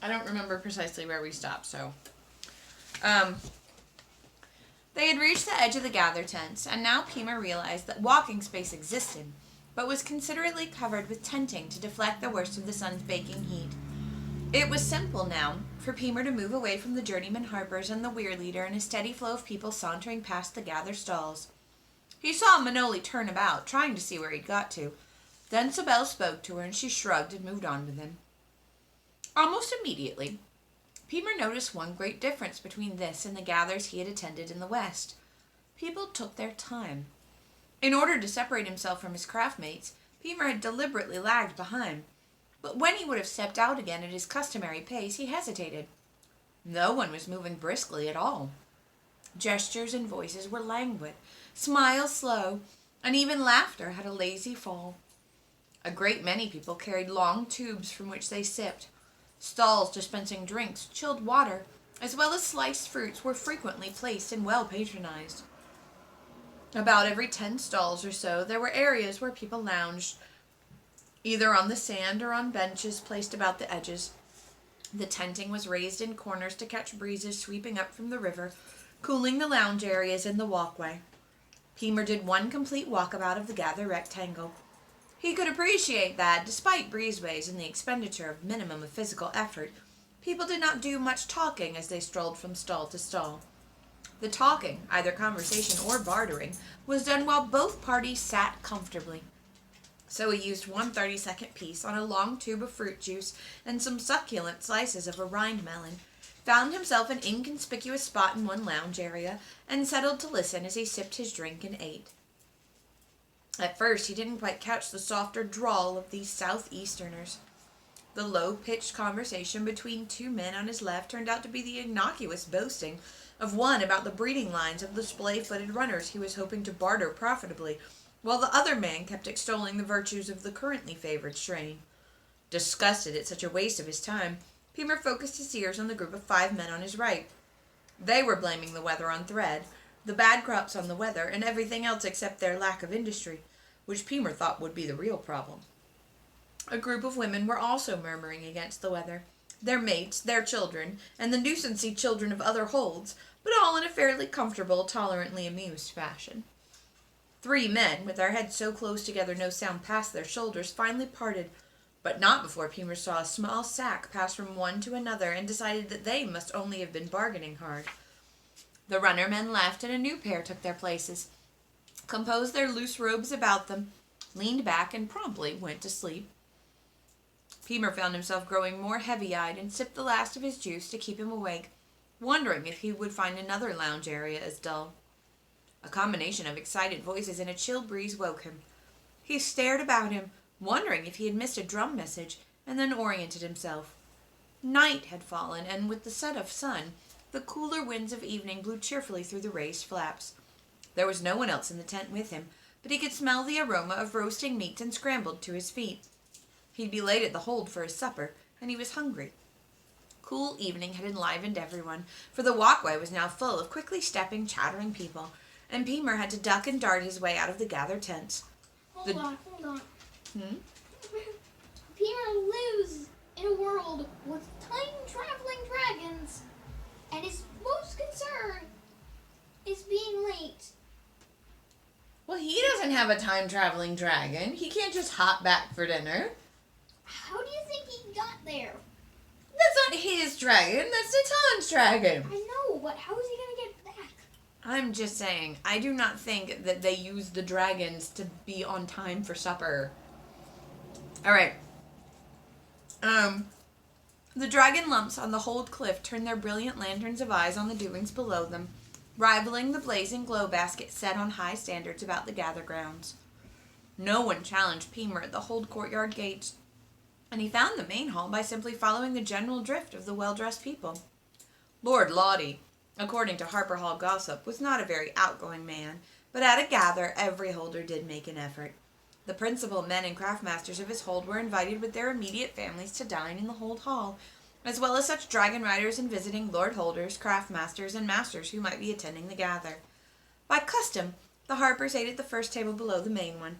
I don't remember precisely where we stopped, so. They had reached the edge of the gather tents, and now Pima realized that walking space existed, but was considerately covered with tenting to deflect the worst of the sun's baking heat. It was simple now for Pemer to move away from the journeyman harpers and the weir leader in a steady flow of people sauntering past the gather stalls. He saw Manoli turn about, trying to see where he'd got to. Then Sabel spoke to her, and she shrugged and moved on with him. Almost immediately, Pemer noticed one great difference between this and the gathers he had attended in the West. People took their time. In order to separate himself from his craftmates, Pemer had deliberately lagged behind. But when he would have stepped out again at his customary pace, he hesitated. No one was moving briskly at all. Gestures and voices were languid, smiles slow, and even laughter had a lazy fall. A great many people carried long tubes from which they sipped. Stalls dispensing drinks, chilled water, as well as sliced fruits were frequently placed and well patronized. About every 10 stalls or so, there were areas where people lounged, either on the sand or on benches placed about the edges. The tenting was raised in corners to catch breezes sweeping up from the river, cooling the lounge areas and the walkway. Pemer did one complete walkabout of the gather rectangle. He could appreciate that, despite breezeways and the expenditure of minimum of physical effort, people did not do much talking as they strolled from stall to stall. The talking, either conversation or bartering, was done while both parties sat comfortably. So he used one 30-second piece on a long tube of fruit juice and some succulent slices of a rind melon, found himself an inconspicuous spot in one lounge area, and settled to listen as he sipped his drink and ate. At first he didn't quite catch the softer drawl of these southeasterners. The low-pitched conversation between two men on his left turned out to be the innocuous boasting of one about the breeding lines of the splay-footed runners he was hoping to barter profitably, while the other man kept extolling the virtues of the currently favored strain. Disgusted at such a waste of his time, Pemer focused his ears on the group of 5 men on his right. They were blaming the weather on thread, the bad crops on the weather, and everything else except their lack of industry, which Pemer thought would be the real problem. A group of women were also murmuring against the weather, their mates, their children, and the nuisancey children of other holds, but all in a fairly comfortable, tolerantly amused fashion. 3 men, with their heads so close together no sound passed their shoulders, finally parted, but not before Pemer saw a small sack pass from one to another and decided that they must only have been bargaining hard. The runner men left, and a new pair took their places, composed their loose robes about them, leaned back, and promptly went to sleep. Pemer found himself growing more heavy-eyed and sipped the last of his juice to keep him awake, wondering if he would find another lounge area as dull. A combination of excited voices and a chill breeze woke him. He stared about him, wondering if he had missed a drum message, and then oriented himself. Night had fallen, and with the set of sun, the cooler winds of evening blew cheerfully through the raised flaps. There was no one else in the tent with him, but he could smell the aroma of roasting meats and scrambled to his feet. He'd be late at the hold for his supper, and he was hungry. Cool evening had enlivened everyone, for the walkway was now full of quickly stepping, chattering people, and Pemer had to duck and dart his way out of the gathered tents. Hold on. Pemer lives in a world with time-traveling dragons, and his most concern is being late. Well, he doesn't have a time-traveling dragon. He can't just hop back for dinner. How do you think he got there? That's not his dragon. That's Natan's dragon. I know, but how is he going to get back? I'm just saying, I do not think that they use the dragons to be on time for supper. Alright. The dragon lumps on the hold cliff turned their brilliant lanterns of eyes on the doings below them, rivaling the blazing glow basket set on high standards about the gather grounds. No one challenged Pemer at the hold courtyard gates, and he found the main hall by simply following the general drift of the well-dressed people. Lord Lottie, according to Harper Hall gossip, was not a very outgoing man, but at a gather every holder did make an effort. The principal men and craftmasters of his hold were invited with their immediate families to dine in the hold hall, as well as such dragon riders and visiting lord holders, craftmasters, and masters who might be attending the gather. By custom, the Harpers ate at the first table below the main one.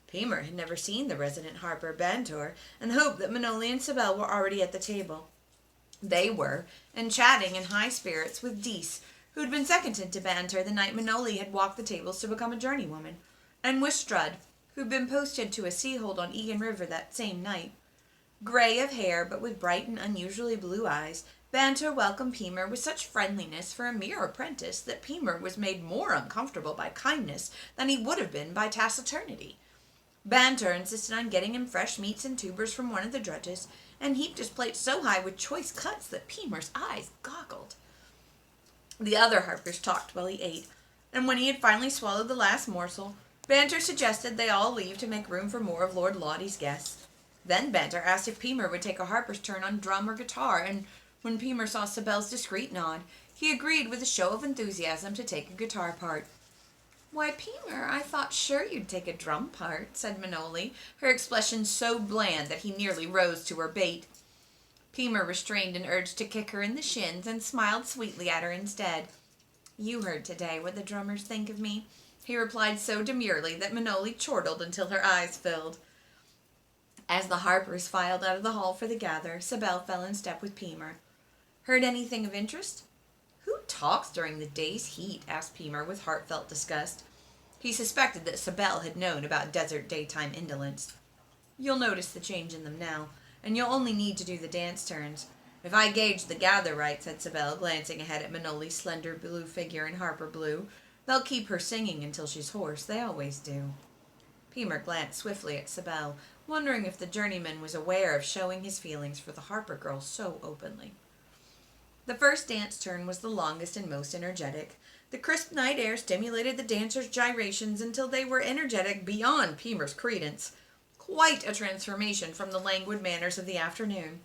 Pemer had never seen the resident Harper, Bantor, and hoped that Manoli and Sabel were already at the table. They were, and chatting in high spirits with Deese, who'd been seconded to Banter the night Manoli had walked the tables to become a journeywoman, and with Strud, who'd been posted to a sea-hold on Egan River that same night. Gray of hair, but with bright and unusually blue eyes, Banter welcomed Pemer with such friendliness for a mere apprentice that Pemer was made more uncomfortable by kindness than he would have been by taciturnity. Banter insisted on getting him fresh meats and tubers from one of the drudges, and heaped his plate so high with choice cuts that Pemer's eyes goggled. The other harpers talked while he ate, and when he had finally swallowed the last morsel, Banter suggested they all leave to make room for more of Lord Lotty's guests. Then Banter asked if Pemer would take a harper's turn on drum or guitar, and when Pemer saw Sibel's discreet nod, he agreed with a show of enthusiasm to take a guitar part. "Why, Pemer, I thought sure you'd take a drum part," said Manoli, her expression so bland that he nearly rose to her bait. Pemer restrained an urge to kick her in the shins and smiled sweetly at her instead. "You heard today what the drummers think of me," he replied so demurely that Manoli chortled until her eyes filled. As the harpers filed out of the hall for the gather, Sibel fell in step with Pemer. "Heard anything of interest?" "Who talks during the day's heat?" asked Pemer with heartfelt disgust. He suspected that Sibel had known about desert daytime indolence. "You'll notice the change in them now, and you'll only need to do the dance turns. If I gauged the gather right," said Sibel, glancing ahead at Manoli's slender blue figure in harper blue, "they'll keep her singing until she's hoarse. They always do." Pemer glanced swiftly at Sibel, wondering if the journeyman was aware of showing his feelings for the harper girl so openly. The first dance turn was the longest and most energetic. The crisp night air stimulated the dancers' gyrations until they were energetic beyond Pemer's credence. Quite a transformation from the languid manners of the afternoon.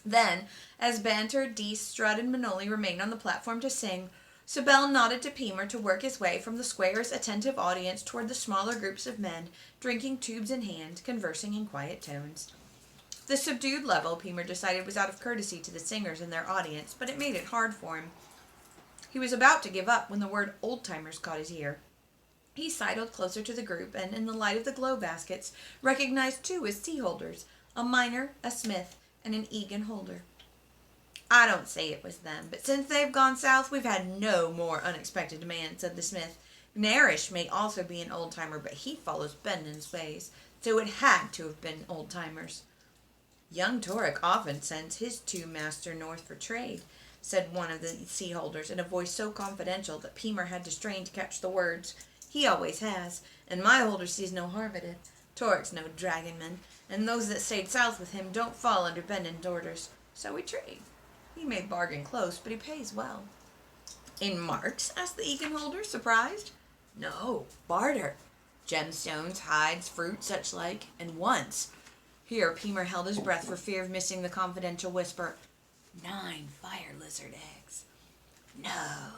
Then, as Banter, Deese, Strud, and Manoli remained on the platform to sing, Sibel nodded to Pemer to work his way from the square's attentive audience toward the smaller groups of men, drinking tubes in hand, conversing in quiet tones. The subdued level, Pemer decided, was out of courtesy to the singers and their audience, but it made it hard for him. He was about to give up when the word old-timers caught his ear. He sidled closer to the group and, in the light of the glow baskets, recognized two as sea-holders, a miner, a smith, and an Egan holder. "I don't say it was them, but since they've gone south, we've had no more unexpected demands," said the smith. "Narish may also be an old-timer, but he follows Bendon's ways, so it had to have been old-timers." "Young Torek often sends his two master north for trade," said one of the sea-holders in a voice so confidential that Pemer had to strain to catch the words. "He always has, and my holder sees no harm in it. Torek's no dragonman, and those that stayed south with him don't fall under Bendon's orders, so we trade. He may bargain close, but he pays well." "In marks?" asked the Egan holder, surprised. "No, barter. Gemstones, hides, fruit, such like, and once—" Here Pemer held his breath for fear of missing the confidential whisper. 9 fire lizard eggs. "No."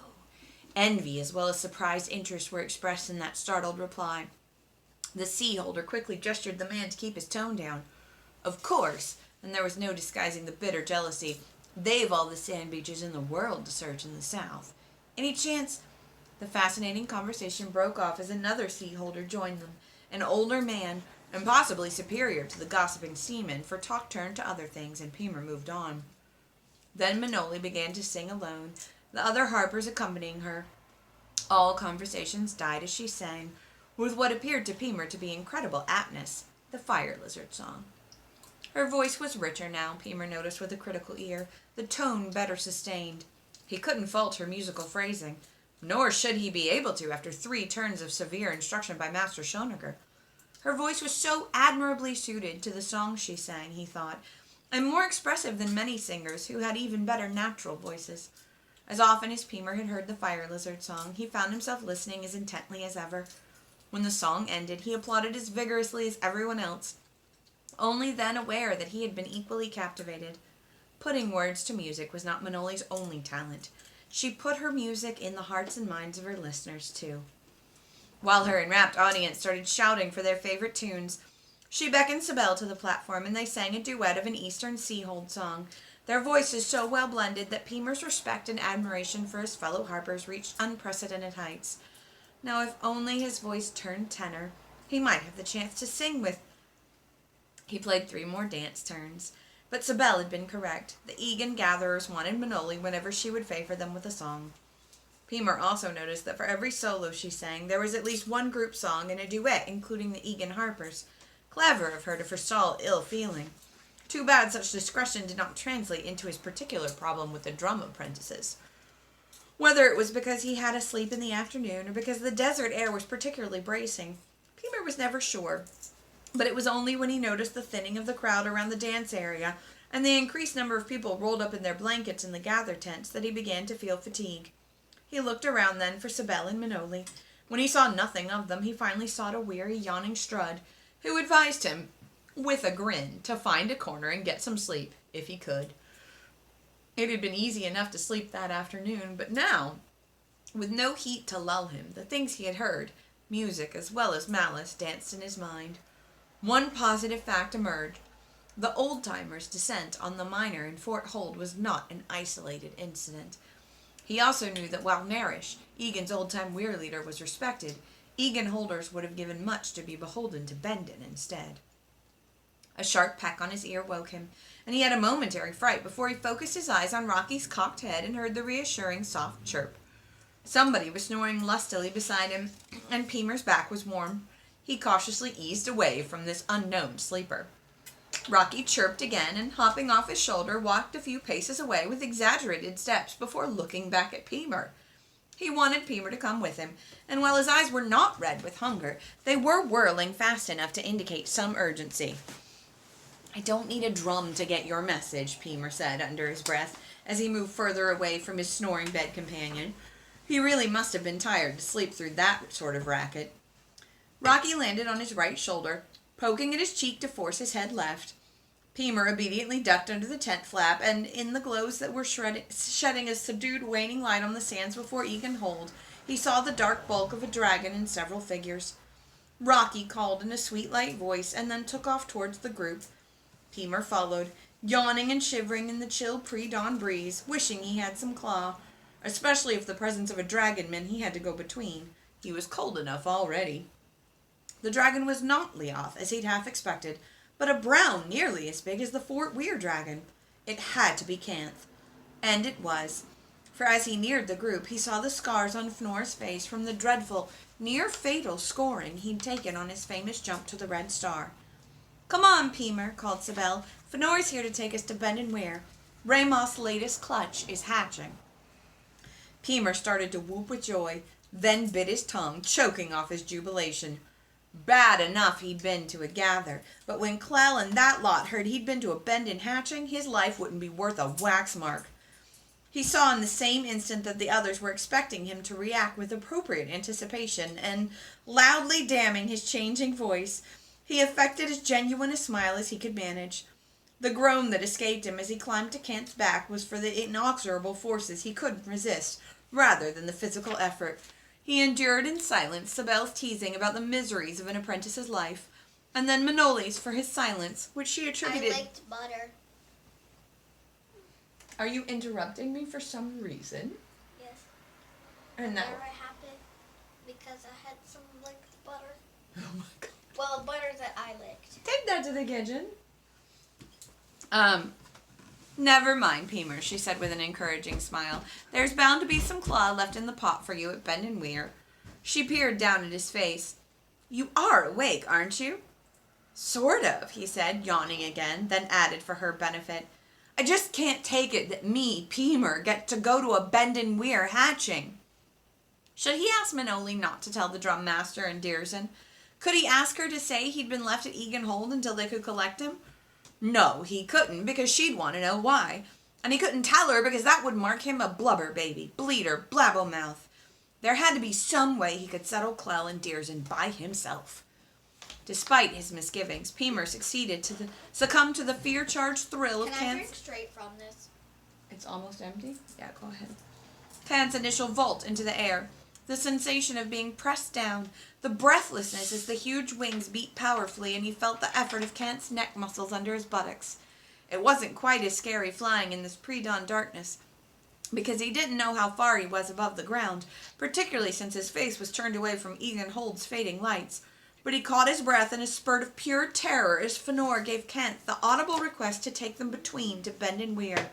Envy as well as surprised interest were expressed in that startled reply. The sea-holder quickly gestured the man to keep his tone down. "Of course," and there was no disguising the bitter jealousy, "they've all the sand beaches in the world to search in the south. Any chance—" The fascinating conversation broke off as another sea-holder joined them, an older man, and possibly superior to the gossiping seaman, for talk turned to other things, and Pemer moved on. Then Manoli began to sing alone, the other harpers accompanying her. All conversations died as she sang, with what appeared to Pemer to be incredible aptness, the fire lizard song. Her voice was richer now, Pemer noticed with a critical ear, the tone better sustained. He couldn't fault her musical phrasing, nor should he be able to after 3 turns of severe instruction by Master Schonecker. Her voice was so admirably suited to the song she sang, he thought, and more expressive than many singers who had even better natural voices. As often as Pemer had heard the fire lizard song, he found himself listening as intently as ever. When the song ended, he applauded as vigorously as everyone else, only then aware that he had been equally captivated. Putting words to music was not Manoli's only talent. She put her music in the hearts and minds of her listeners, too. While her enrapt audience started shouting for their favorite tunes, she beckoned Sibel to the platform, and they sang a duet of an Eastern sea-hold song, their voices so well blended that Pemer's respect and admiration for his fellow harpers reached unprecedented heights. Now, if only his voice turned tenor, he might have the chance to sing with... He played 3 more dance turns. But Sibel had been correct. The Egan gatherers wanted Manoli whenever she would favor them with a song. Pemer also noticed that for every solo she sang, there was at least one group song and a duet, including the Egan harpers. Clever of her to forestall ill feeling. Too bad such discretion did not translate into his particular problem with the drum apprentices. Whether it was because he had to sleep in the afternoon or because the desert air was particularly bracing, Pemer was never sure. But it was only when he noticed the thinning of the crowd around the dance area and the increased number of people rolled up in their blankets in the gather tents that he began to feel fatigue. He looked around then for Sibel and Manoli. When he saw nothing of them, he finally sought a weary, yawning Strud, who advised him, with a grin, to find a corner and get some sleep, if he could. It had been easy enough to sleep that afternoon, but now, with no heat to lull him, the things he had heard, music as well as malice, danced in his mind. One positive fact emerged. The old-timers' descent on the miner in Fort Hold was not an isolated incident. He also knew that while Narish, Egan's old-time weir leader, was respected, Egan holders would have given much to be beholden to Bendon instead. A sharp peck on his ear woke him, and he had a momentary fright before he focused his eyes on Rocky's cocked head and heard the reassuring soft chirp. Somebody was snoring lustily beside him, and Pemer's back was warm. He cautiously eased away from this unknown sleeper. Rocky chirped again, and hopping off his shoulder, walked a few paces away with exaggerated steps before looking back at Pemer. He wanted Pemer to come with him, and while his eyes were not red with hunger, they were whirling fast enough to indicate some urgency. "I don't need a drum to get your message," Pemer said under his breath, as he moved further away from his snoring bed companion. He really must have been tired to sleep through that sort of racket. Rocky landed on his right shoulder, poking at his cheek to force his head left. Pemer obediently ducked under the tent flap, and in the glows that were shedding a subdued waning light on the sands before Egan Hold, he saw the dark bulk of a dragon and several figures. Rocky called in a sweet light voice, and then took off towards the group. Pemer followed, yawning and shivering in the chill pre-dawn breeze, wishing he had some claw, especially if the presence of a dragon meant he had to go between. He was cold enough already. The dragon was not Leoth, as he'd half expected, but a brown nearly as big as the Fort Weir dragon. It had to be Canth. And it was. For as he neared the group, he saw the scars on Fnor's face from the dreadful, near-fatal scoring he'd taken on his famous jump to the Red Star. "Come on, Pemer," called Sibel. "Fnor's here to take us to Bendon Weir. Ramoth's latest clutch is hatching." Pemer started to whoop with joy, then bit his tongue, choking off his jubilation. Bad enough he'd been to a gather, but when Clell and that lot heard he'd been to a Bendon hatching, his life wouldn't be worth a wax mark. He saw in the same instant that the others were expecting him to react with appropriate anticipation, and, loudly damning his changing voice, he affected as genuine a smile as he could manage. The groan that escaped him as he climbed to Kent's back was for the inexorable forces he couldn't resist, rather than the physical effort. He endured in silence Sibel's teasing about the miseries of an apprentice's life, and then Manoli's for his silence, which she attributed... I liked butter. Are you interrupting me for some reason? Yes. And that... Never happened because I had some licked butter. Oh my god. Well, butter that I licked. Take that to the kitchen. Never mind, Pemer, she said with an encouraging smile. There's bound to be some claw left in the pot for you at Bendon Weir. She peered down at his face. You are awake, aren't you? Sort of, he said, yawning again, then added for her benefit. I just can't take it that me, Pemer, get to go to a Bendon Weir hatching. Should he ask Manoli not to tell the drum master and Dearson? Could he ask her to say he'd been left at Egan Hold until they could collect him? No, he couldn't, because she'd want to know why. And he couldn't tell her because that would mark him a blubber baby, bleeder, blabbermouth. There had to be some way he could settle Clell and Dearson by himself. Despite his misgivings, Pemer succeeded to succumb to the fear-charged thrill of Can I drink straight from this? It's almost empty? Yeah, go ahead. Kant's initial vault into the air, the sensation of being pressed down, the breathlessness as the huge wings beat powerfully and he felt the effort of Kant's neck muscles under his buttocks. It wasn't quite as scary flying in this pre-dawn darkness, because he didn't know how far he was above the ground, particularly since his face was turned away from Egan Hold's fading lights. But he caught his breath in a spurt of pure terror as Fëanor gave Kent the audible request to take them between to Bend and Weir.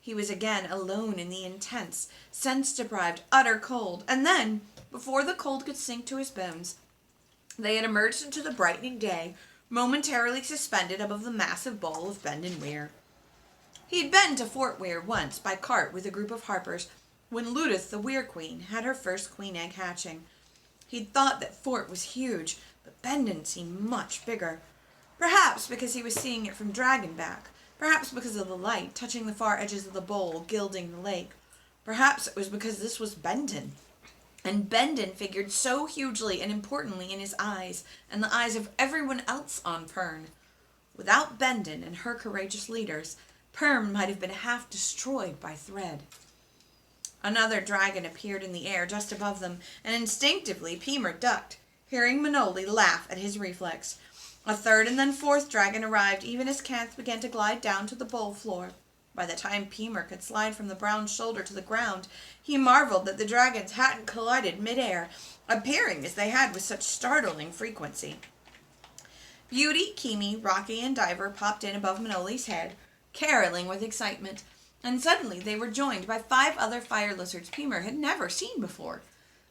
He was again alone in the intense, sense-deprived, utter cold, and then, before the cold could sink to his bones, they had emerged into the brightening day, momentarily suspended above the massive bowl of Bend and Weir. He had been to Fort Weir once by cart with a group of harpers when Ludith, the Weir Queen, had her first queen egg hatching. He'd thought that Fort was huge, but Bendon seemed much bigger. Perhaps because he was seeing it from Dragonback. Perhaps because of the light touching the far edges of the bowl, gilding the lake. Perhaps it was because this was Bendon. And Bendon figured so hugely and importantly in his eyes, and the eyes of everyone else on Pern. Without Bendon and her courageous leaders, Pern might have been half destroyed by Thread. Another dragon appeared in the air just above them, and instinctively Pemer ducked, hearing Manoli laugh at his reflex. A third and then fourth dragon arrived even as Canth began to glide down to the bowl floor. By the time Pemer could slide from the brown shoulder to the ground, he marveled that the dragons hadn't collided mid-air, appearing as they had with such startling frequency. Beauty, Kimi, Rocky, and Diver popped in above Manoli's head, caroling with excitement, and suddenly they were joined by 5 other fire lizards Pemer had never seen before.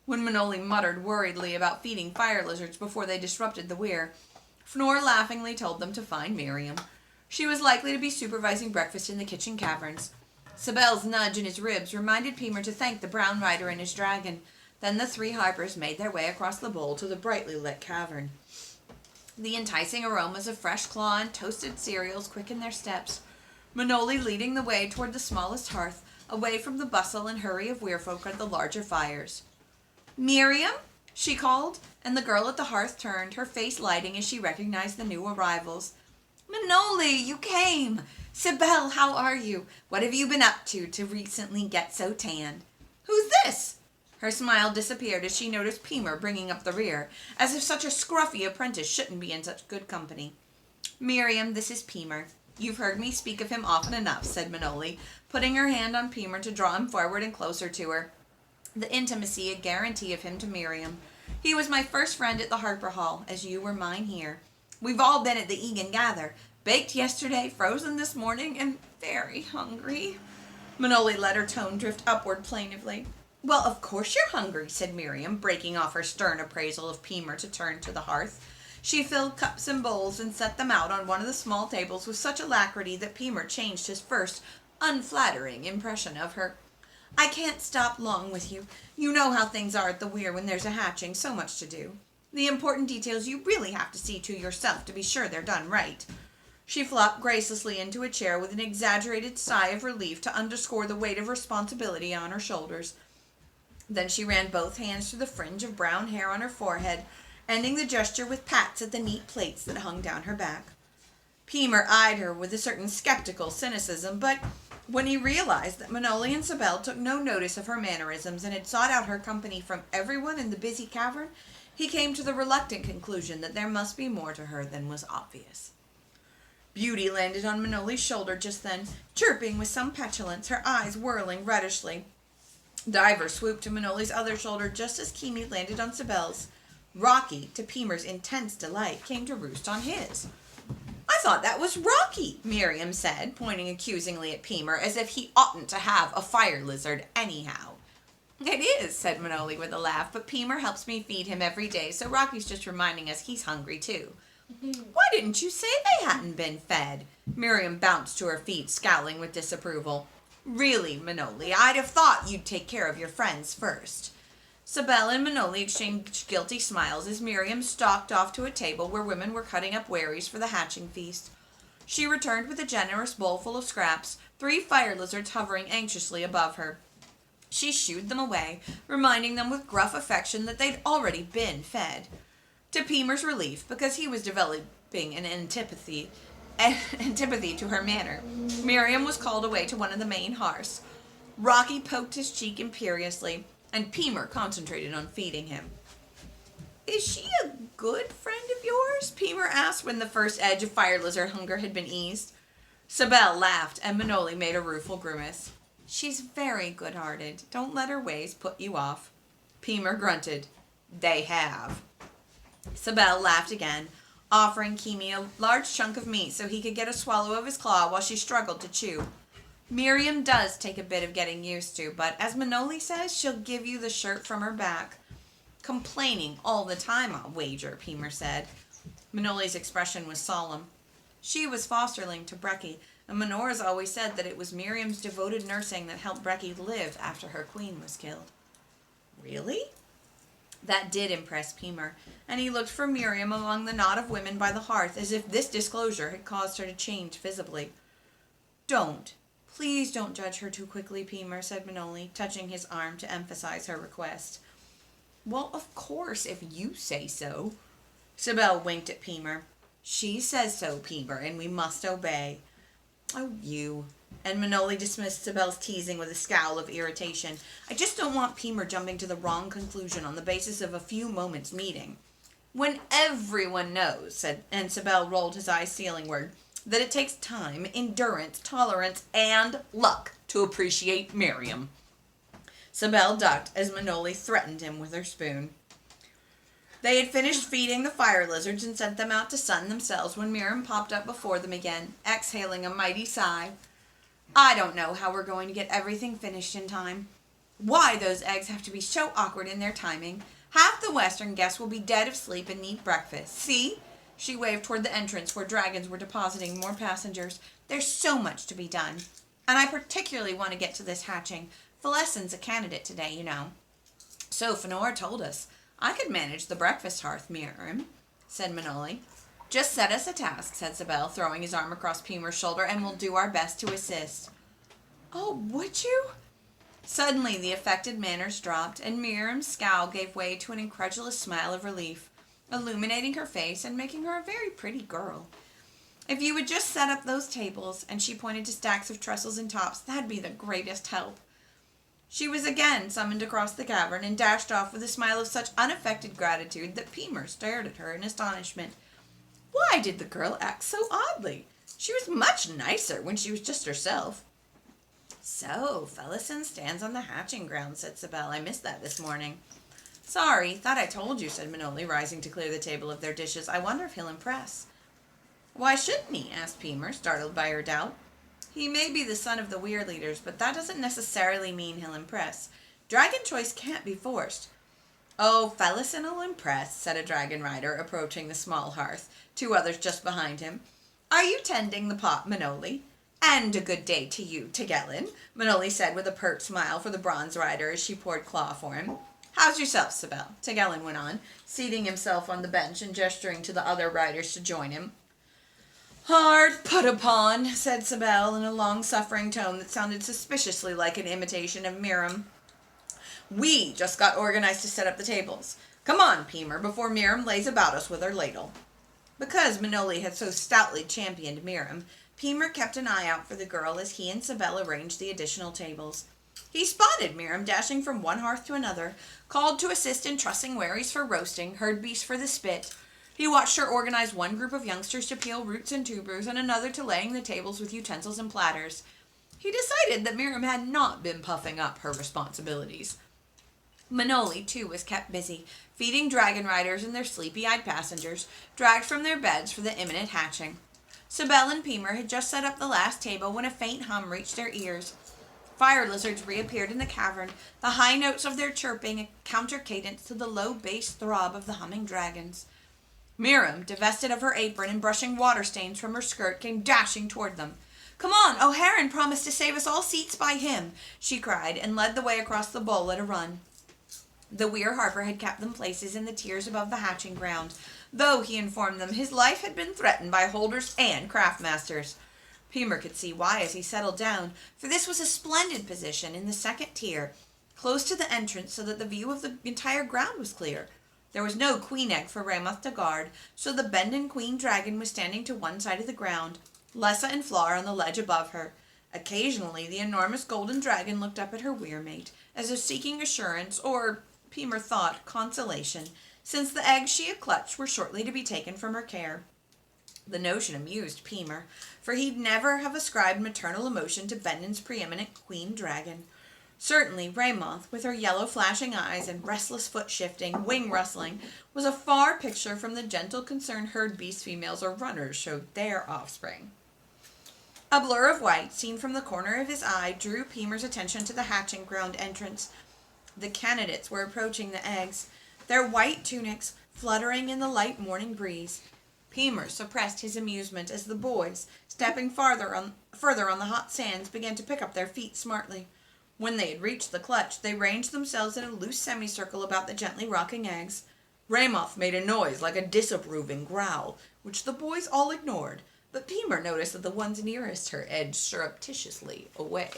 When Manoli muttered worriedly about feeding fire lizards before they disrupted the weir, Fëanor laughingly told them to find Miriam. She was likely to be supervising breakfast in the kitchen caverns. Sibel's nudge in his ribs reminded Pemer to thank the brown rider and his dragon. Then the 3 harpers made their way across the bowl to the brightly lit cavern. The enticing aromas of fresh claw and toasted cereals quickened their steps, Manoli leading the way toward the smallest hearth, away from the bustle and hurry of weirfolk at the larger fires. "Miriam?" she called, and the girl at the hearth turned, her face lighting as she recognized the new arrivals. "Manoli, you came! Sibel, how are you? What have you been up to recently get so tanned? Who's this?" Her smile disappeared as she noticed Pemer bringing up the rear, as if such a scruffy apprentice shouldn't be in such good company. "Miriam, this is Pemer. You've heard me speak of him often enough," said Manoli, putting her hand on Pemer to draw him forward and closer to her. The intimacy a guarantee of him to Miriam. "He was my first friend at the Harper Hall, as you were mine here. We've all been at the Egan Gather, baked yesterday, frozen this morning, and very hungry." Manoli let her tone drift upward plaintively. "Well, of course you're hungry," said Miriam, breaking off her stern appraisal of Pemer to turn to the hearth. She filled cups and bowls and set them out on one of the small tables with such alacrity that Pemer changed his first, unflattering impression of her. "I can't stop long with you. You know how things are at the weir when there's a hatching, so much to do. The important details you really have to see to yourself to be sure they're done right." She flopped gracelessly into a chair with an exaggerated sigh of relief to underscore the weight of responsibility on her shoulders. Then she ran both hands through the fringe of brown hair on her forehead, ending the gesture with pats at the neat plaits that hung down her back. Pemer eyed her with a certain skeptical cynicism, but when he realized that Manoli and Sibel took no notice of her mannerisms and had sought out her company from everyone in the busy cavern, he came to the reluctant conclusion that there must be more to her than was obvious. Beauty landed on Manoli's shoulder just then, chirping with some petulance, her eyes whirling reddishly. Diver swooped to Manoli's other shoulder just as Kimi landed on Sibel's. Rocky, to Pemer's intense delight, came to roost on his. "I thought that was Rocky," Miriam said, pointing accusingly at Pemer, as if he oughtn't to have a fire lizard anyhow. "It is," said Manoli with a laugh, "but Pemer helps me feed him every day, so Rocky's just reminding us he's hungry too." "Why didn't you say they hadn't been fed?" Miriam bounced to her feet, scowling with disapproval. "Really, Manoli, I'd have thought you'd take care of your friends first." Sibel and Manoli exchanged guilty smiles as Miriam stalked off to a table where women were cutting up wherries for the hatching feast. She returned with a generous bowl full of scraps, 3 fire lizards hovering anxiously above her. She shooed them away, reminding them with gruff affection that they'd already been fed. To Pemer's relief, because he was developing an antipathy to her manner, Miriam was called away to one of the main hearths. Rocky poked his cheek imperiously, and Pemer concentrated on feeding him. "Is she a good friend of yours?" Pemer asked when the first edge of fire lizard hunger had been eased. Sibel laughed, and Manoli made a rueful grimace. "She's very good-hearted. Don't let her ways put you off." Pemer grunted. "They have." Sibel laughed again, offering Kimi a large chunk of meat so he could get a swallow of his claw while she struggled to chew. Miriam does take a bit of getting used to, but as Manoli says, she'll give you the shirt from her back. Complaining all the time, I'll wager, Pemer said. Manoli's expression was solemn. She was fosterling to Brecky, and Menora's always said that it was Miriam's devoted nursing that helped Brecky live after her queen was killed. Really? That did impress Pemer, and he looked for Miriam among the knot of women by the hearth as if this disclosure had caused her to change visibly. Don't. Please don't judge her too quickly, Pemer, said Manoli, touching his arm to emphasize her request. Well, of course, if you say so. Sibel winked at Pemer. She says so, Pemer, and we must obey. Oh, you. And Manoli dismissed Sibel's teasing with a scowl of irritation. I just don't want Pemer jumping to the wrong conclusion on the basis of a few moments' meeting. When everyone knows, said, and Sibel rolled his eyes ceilingward, that it takes time, endurance, tolerance, and luck to appreciate Miriam. Sibel ducked as Manoli threatened him with her spoon. They had finished feeding the fire lizards and sent them out to sun themselves when Miriam popped up before them again, exhaling a mighty sigh. I don't know how we're going to get everything finished in time. Why those eggs have to be so awkward in their timing. Half the Western guests will be dead of sleep and need breakfast. See? She waved toward the entrance where dragons were depositing more passengers. There's so much to be done. And I particularly want to get to this hatching. Falessin's a candidate today, you know. So Fenora told us. I could manage the breakfast hearth, Miriam, said Manoli. Just set us a task, said Sibel, throwing his arm across Pemer's shoulder, and we'll do our best to assist. Oh, would you? Suddenly the affected manners dropped, and Miriam's scowl gave way to an incredulous smile of relief, illuminating her face and making her a very pretty girl. If you would just set up those tables, and she pointed to stacks of trestles and tops, that'd be the greatest help. She was again summoned across the cavern and dashed off with a smile of such unaffected gratitude that Pemer stared at her in astonishment. Why did the girl act so oddly? She was much nicer when she was just herself. So, Felison stands on the hatching ground, said Sibel. I missed that this morning. Sorry, thought I told you, said Manoli, rising to clear the table of their dishes. I wonder if he'll impress. Why shouldn't he? Asked Pemer, startled by her doubt. He may be the son of the Weir leaders, but that doesn't necessarily mean he'll impress. Dragon choice can't be forced. Oh, Felison will impress, said a dragon rider, approaching the small hearth, two others just behind him. Are you tending the pot, Manoli? And a good day to you, Tegellin, Manoli said with a pert smile for the bronze rider as she poured claw for him. How's yourself, Sibel? Tegellin went on, seating himself on the bench and gesturing to the other riders to join him. Hard put upon, said Sibel in a long-suffering tone that sounded suspiciously like an imitation of Miriam. We just got organized to set up the tables. Come on, Pemer, before Miriam lays about us with her ladle. Because Manoli had so stoutly championed Miriam, Pemer kept an eye out for the girl as he and Sibel arranged the additional tables. He spotted Miriam dashing from one hearth to another, called to assist in trussing wherries for roasting, herd beasts for the spit. He watched her organize one group of youngsters to peel roots and tubers and another to laying the tables with utensils and platters. He decided that Miriam had not been puffing up her responsibilities. Manoli, too, was kept busy, feeding dragon riders and their sleepy-eyed passengers, dragged from their beds for the imminent hatching. Sibel and Pemer had just set up the last table when a faint hum reached their ears. Fire lizards reappeared in the cavern, the high notes of their chirping a counter-cadence to the low bass throb of the humming dragons. Miriam, divested of her apron and brushing water stains from her skirt, came dashing toward them. Come on, O'Haron promised to save us all seats by him, she cried, and led the way across the bowl at a run. The Weir Harper had kept them places in the tiers above the hatching ground, though, he informed them, his life had been threatened by holders and craftmasters. Pemer could see why as he settled down, for this was a splendid position in the second tier, close to the entrance so that the view of the entire ground was clear. There was no queen egg for Ramoth to guard, so the Bendon queen dragon was standing to one side of the ground, Lessa and Flar on the ledge above her. Occasionally, the enormous golden dragon looked up at her weir mate, as if seeking assurance, or, Pemer thought, consolation, since the eggs she had clutched were shortly to be taken from her care. The notion amused Pemer, for he'd never have ascribed maternal emotion to Bendon's preeminent queen dragon. Certainly, Raymoth, with her yellow flashing eyes and restless foot shifting, wing rustling, was a far picture from the gentle concern herd beast females or runners showed their offspring. A blur of white, seen from the corner of his eye, drew Peemer's attention to the hatching ground entrance. The candidates were approaching the eggs, their white tunics fluttering in the light morning breeze. Peemer suppressed his amusement as the boys, stepping further on the hot sands, began to pick up their feet smartly. When they had reached the clutch, they ranged themselves in a loose semicircle about the gently rocking eggs. Raymoth made a noise like a disapproving growl, which the boys all ignored, but Peemer noticed that the ones nearest her edged surreptitiously away.